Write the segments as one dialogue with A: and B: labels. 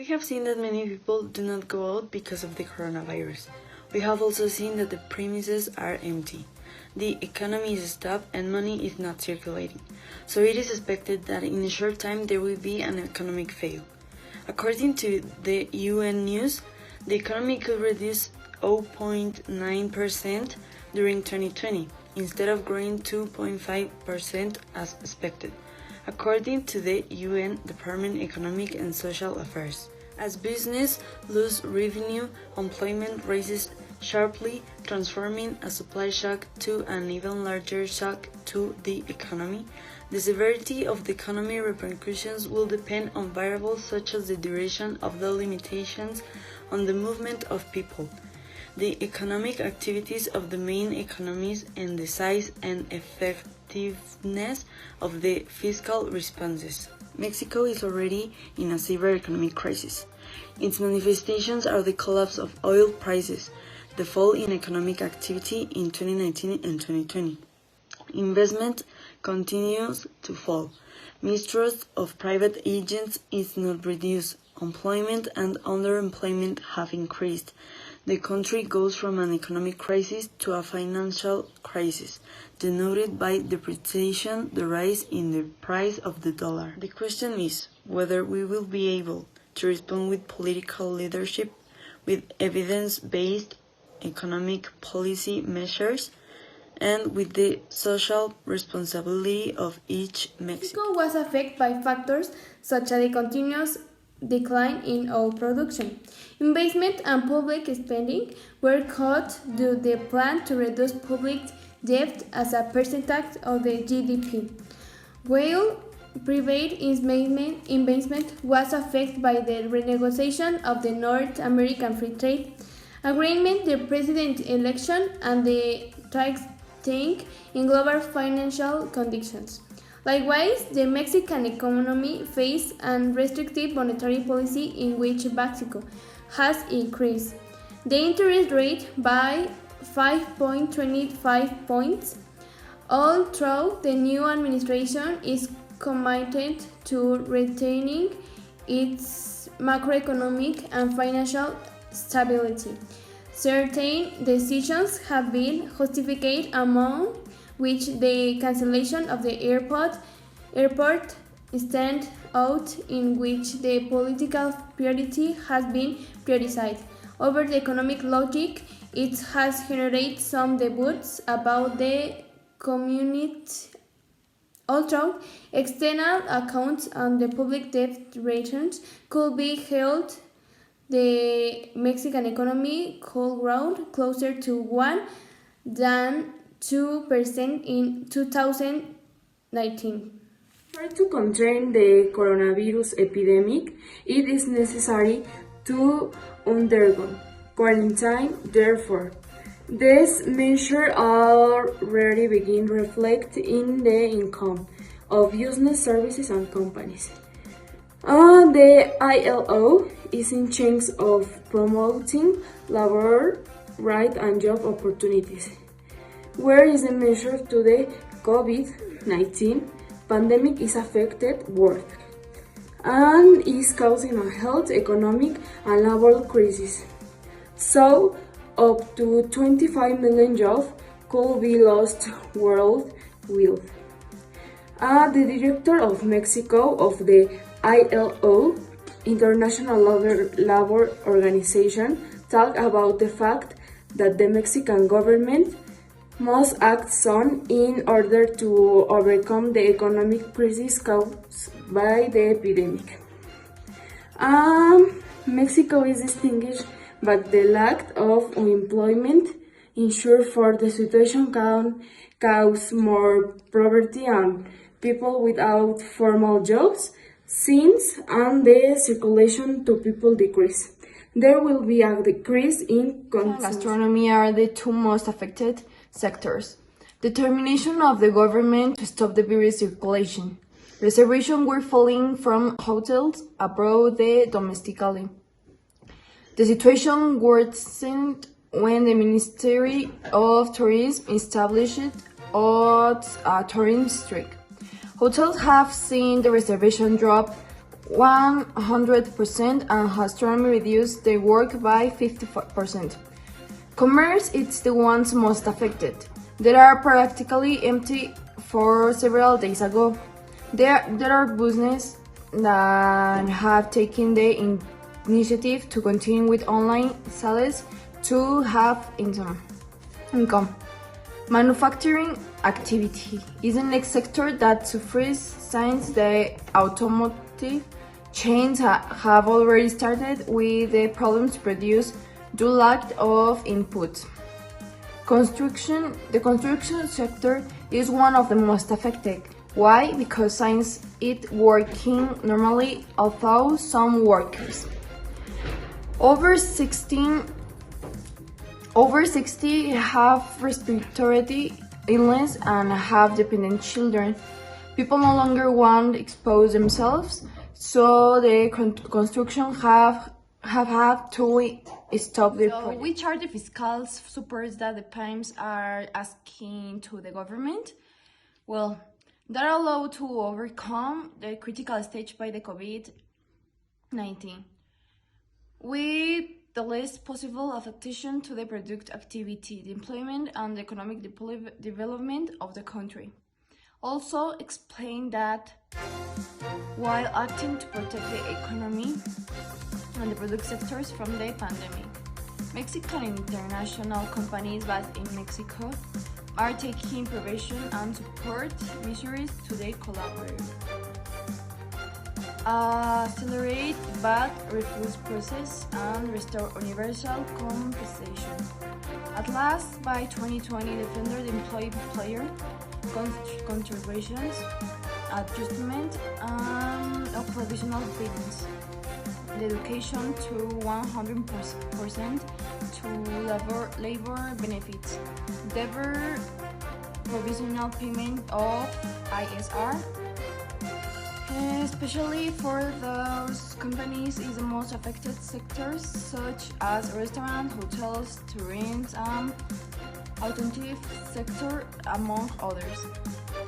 A: have seen that many people do not go out because of the coronavirus. We have also seen that the premises are empty. The economy is stopped and money is not circulating. So it is expected that in a short time there will be an economic fail. According to the UN News, the economy could reduce 0.9% during 2020, instead of growing 2.5% as expected, according to the UN Department of Economic and Social Affairs. As business lose revenue, employment rises sharply, transforming a supply shock to an even larger shock to the economy. The severity of the economic repercussions will depend on variables such as the duration of the limitations on the movement of people, the economic activities of the main economies, and the size and effectiveness of the fiscal responses. Mexico is already in a severe economic crisis. Its manifestations are the collapse of oil prices, the fall in economic activity in 2019 and 2020. Investment continues to fall. Mistrust of private agents is not reduced. Employment and underemployment have increased. The country goes from an economic crisis to a financial crisis, denoted by depreciation, the rise in the price of the dollar. The question is whether we will be able to respond with political leadership, with evidence-based economic policy measures, and with the social responsibility of each Mexican.
B: Mexico was affected by factors such as the continuous decline in oil production. Investment and public spending were cut due to the plan to reduce public debt as a percentage of the GDP, while private investment was affected by the renegotiation of the North American Free Trade Agreement, the president election, and the tightening in global financial conditions. Likewise, the Mexican economy faced a restrictive monetary policy in which Mexico has increased the interest rate by 5.25 points. Although the new administration is committed to retaining its macroeconomic and financial stability, certain decisions have been justified, among which the cancellation of the airport stand out, in which the political priority has been prioritized over the economic logic. It has generated some debates about the community. Although external accounts and the public debt ratings could be held, the Mexican economy could grow closer to 1 than 2% in 2019.
C: To contain the coronavirus epidemic, it is necessary to undergo quarantine. Therefore, these measures already begin to reflect in the income of business, services, and companies. The ILO is in charge of promoting labor rights and job opportunities. Where is the measure to the COVID-19 pandemic is affected world and is causing a health, economic, and labor crisis. So, up to 25 million jobs could be lost worldwide. The director of Mexico of the ILO, International Labor Organization, talked about the fact that the Mexican government must act soon in order to overcome the economic crisis caused by the epidemic. Mexico is distinguished by the lack of employment. Ensure for the situation can cause more poverty and people without formal jobs, since and the circulation to people decrease. There will be a decrease in consumption.
D: Gastronomy are the two most affected sectors. Determination of the government to stop the virus circulation. Reservations were falling from hotels abroad domestically. The situation worsened when the Ministry of Tourism established a tourism streak. Hotels have seen the reservation drop 100% and gastronomy reduced their work by 50%. Commerce is the ones most affected. They are practically empty for several days ago. There are businesses that have taken the initiative to continue with online sales to have income. Manufacturing activity is the next sector that suffers since the automotive chains have already started with the problems produced due lack of input. The construction sector is one of the most affected. Why? Because since it working normally, although some workers over 60 have respiratory illness and have dependent children. People no longer want to expose themselves, so the construction have had to stop the project. Which are the fiscal supports that the PIMEs are asking to the government? Well, they're allowed to overcome the critical stage by the COVID-19 with the least possible affectation to the product activity, the employment and the economic development of the country. Also explain that while acting to protect the economy and the product sectors from the pandemic, Mexican international companies based in Mexico are taking prevention and support measures to the collaborators. Accelerate VAT refuse process and restore universal compensation. At last, by 2020, defender the employer contributions, adjustment of provisional payments, the education to 100% to labor benefits, the provisional payment of ISR, especially for those companies is the most affected sectors such as restaurants, hotels, tourism, automotive sector, among others.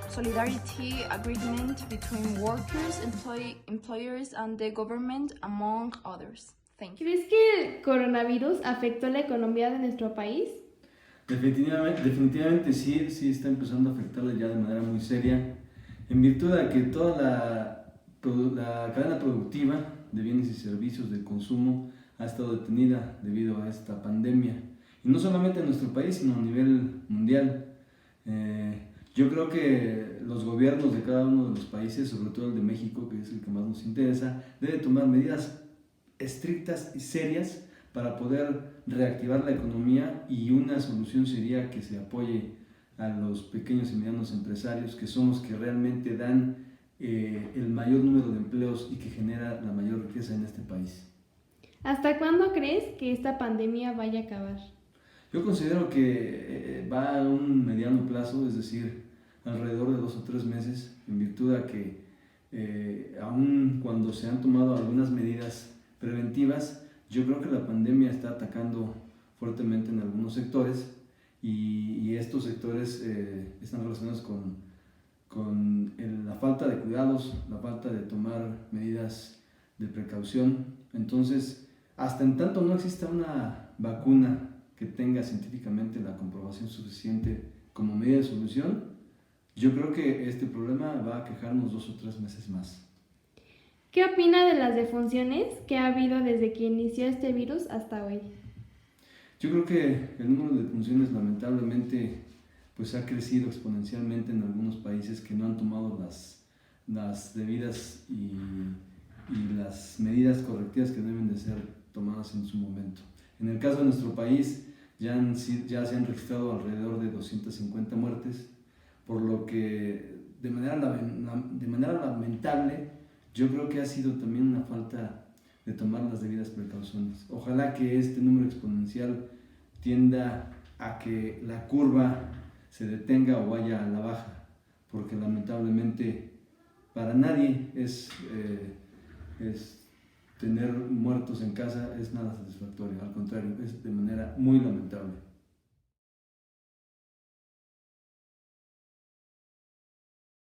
D: Solidarity agreement between workers, employers and the government, among others. Thank you.
B: ¿Crees que el coronavirus afectó la economía de nuestro país?
E: Definitivamente sí está empezando a afectarla ya de manera muy seria, en virtud de que toda la cadena productiva de bienes y servicios de consumo ha estado detenida debido a esta pandemia. Y no solamente en nuestro país, sino a nivel mundial. Yo creo que los gobiernos de cada uno de los países, sobre todo el de México, que es el que más nos interesa, deben tomar medidas estrictas y serias para poder reactivar la economía, y una solución sería que se apoye a los pequeños y medianos empresarios, que son los que realmente dan el mayor número de empleos y que genera la mayor riqueza en este país.
B: ¿Hasta cuándo crees que esta pandemia vaya a acabar?
E: Yo considero que va a un mediano plazo, es decir, alrededor de 2 o 3 meses, en virtud a que aun cuando se han tomado algunas medidas preventivas, yo creo que la pandemia está atacando fuertemente en algunos sectores, y estos sectores están relacionados con la falta de cuidados, la falta de tomar medidas de precaución. Entonces, hasta en tanto no exista una vacuna que tenga científicamente la comprobación suficiente como medida de solución, yo creo que este problema va a aquejarnos 2 o 3 meses más.
B: ¿Qué opina de las defunciones que ha habido desde que inició este virus hasta hoy?
E: Yo creo que el número de defunciones lamentablemente pues ha crecido exponencialmente en algunos países que no han tomado las debidas y las medidas correctivas que deben de ser tomadas en su momento. En el caso de nuestro país ya se han registrado alrededor de 250 muertes, por lo que de manera lamentable yo creo que ha sido también una falta de tomar las debidas precauciones. Ojalá que este número exponencial tienda a que la curva se detenga o vaya a la baja, porque lamentablemente para nadie es tener muertos en casa es nada satisfactorio, al contrario, es de manera muy lamentable.